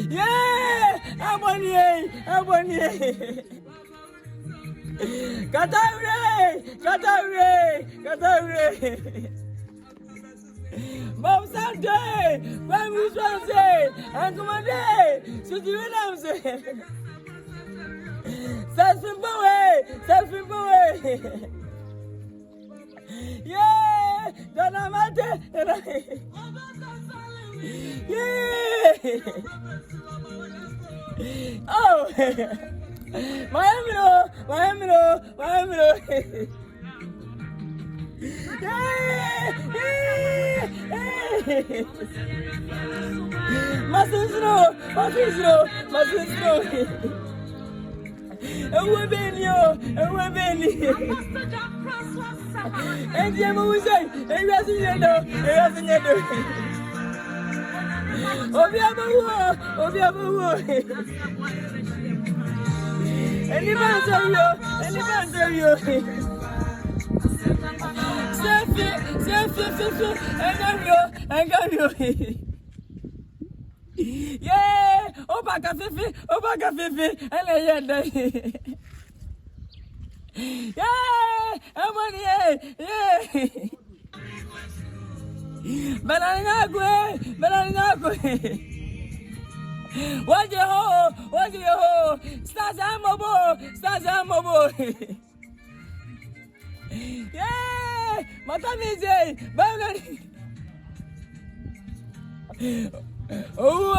Yeah, Abonye. Kataure. Bob Sunday, when we say, and come on day, so do you know say? Self-simple way. Yeah, don't matter. Yeah. Oh, Miami. Masisro. Ewe beni. Endi emu say, ewe asinyedo. Obi abawo. Any banter yo. Safe, and go. Yeah, Obaga Fifi, and yeah, I'm on yeah. Bananagwe. What you ho? Stazamobo. Yeah, Matamize, Banani. Oh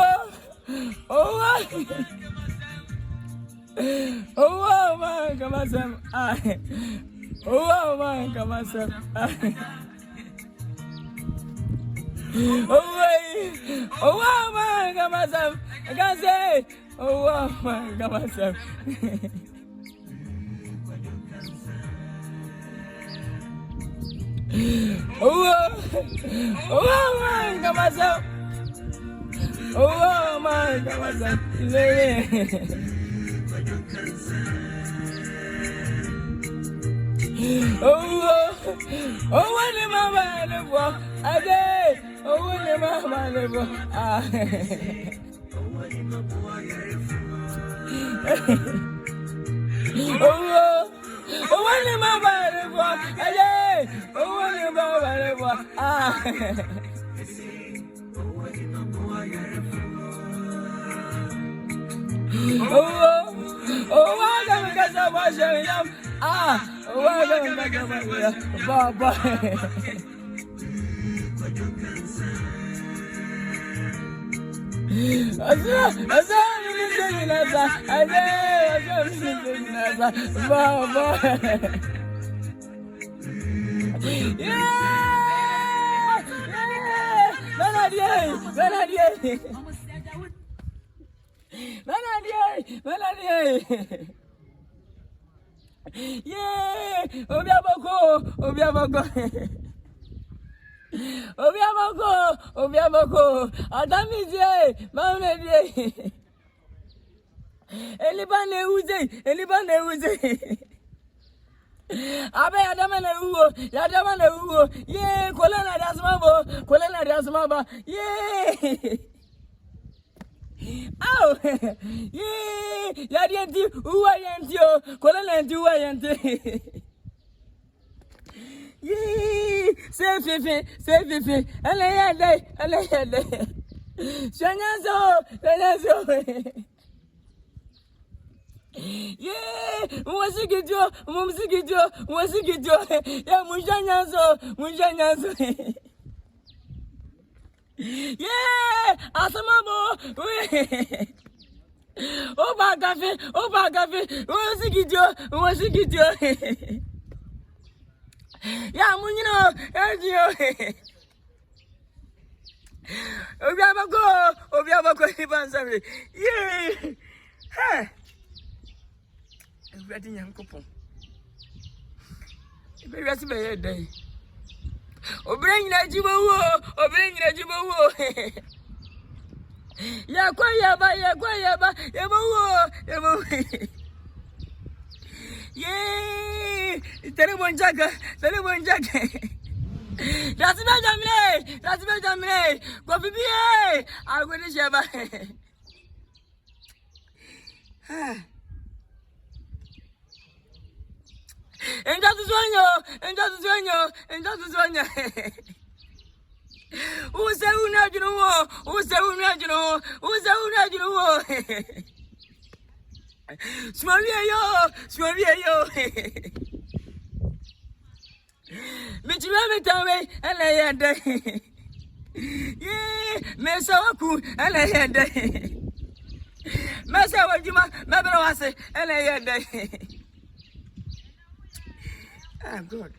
man, come on, Sam. Oh man, come on, Sam. Oh man, come on, Sam. I can't say. Oh man, come on, Sam. Oh man, come on, Sam. Oh man, come on, Sam. Oh, when the mama live, again. Oh, when the mama live, oh, when the mama live, again. Oh, when the mama live, oh, I don't get so much. Oh, I don't get so much. Baba. Yeah, Obiaboko, Adamize, Maunede. Elibane uze. Abe Adamane uwo. Yeah, kolena dasmaba. Yeah. Ow. Yeah, yadienti uwayentio, kolena uwayente. Yeah, say fifi. Aleyade. Shanyazo. Yeah, mumsikijo. Ya mushanyazo. Yeah, asamabo. Oba gafe. Mumsikijo. Ya munyino, ejo. Obiabako ibansabe. Yeah. Hey. Everything yankopon. Maybe I see my day. Oh, bring that you oh, bring that you Yakwayaba, Yabo. Yay! Telephone jacket. That's Benjamin. Go be I'm going to share. And that is one. Who's the Swabia yo. Mitchell Tame and I had Mesawaku and I had Masawajima, Mabawase and I had Ah, good.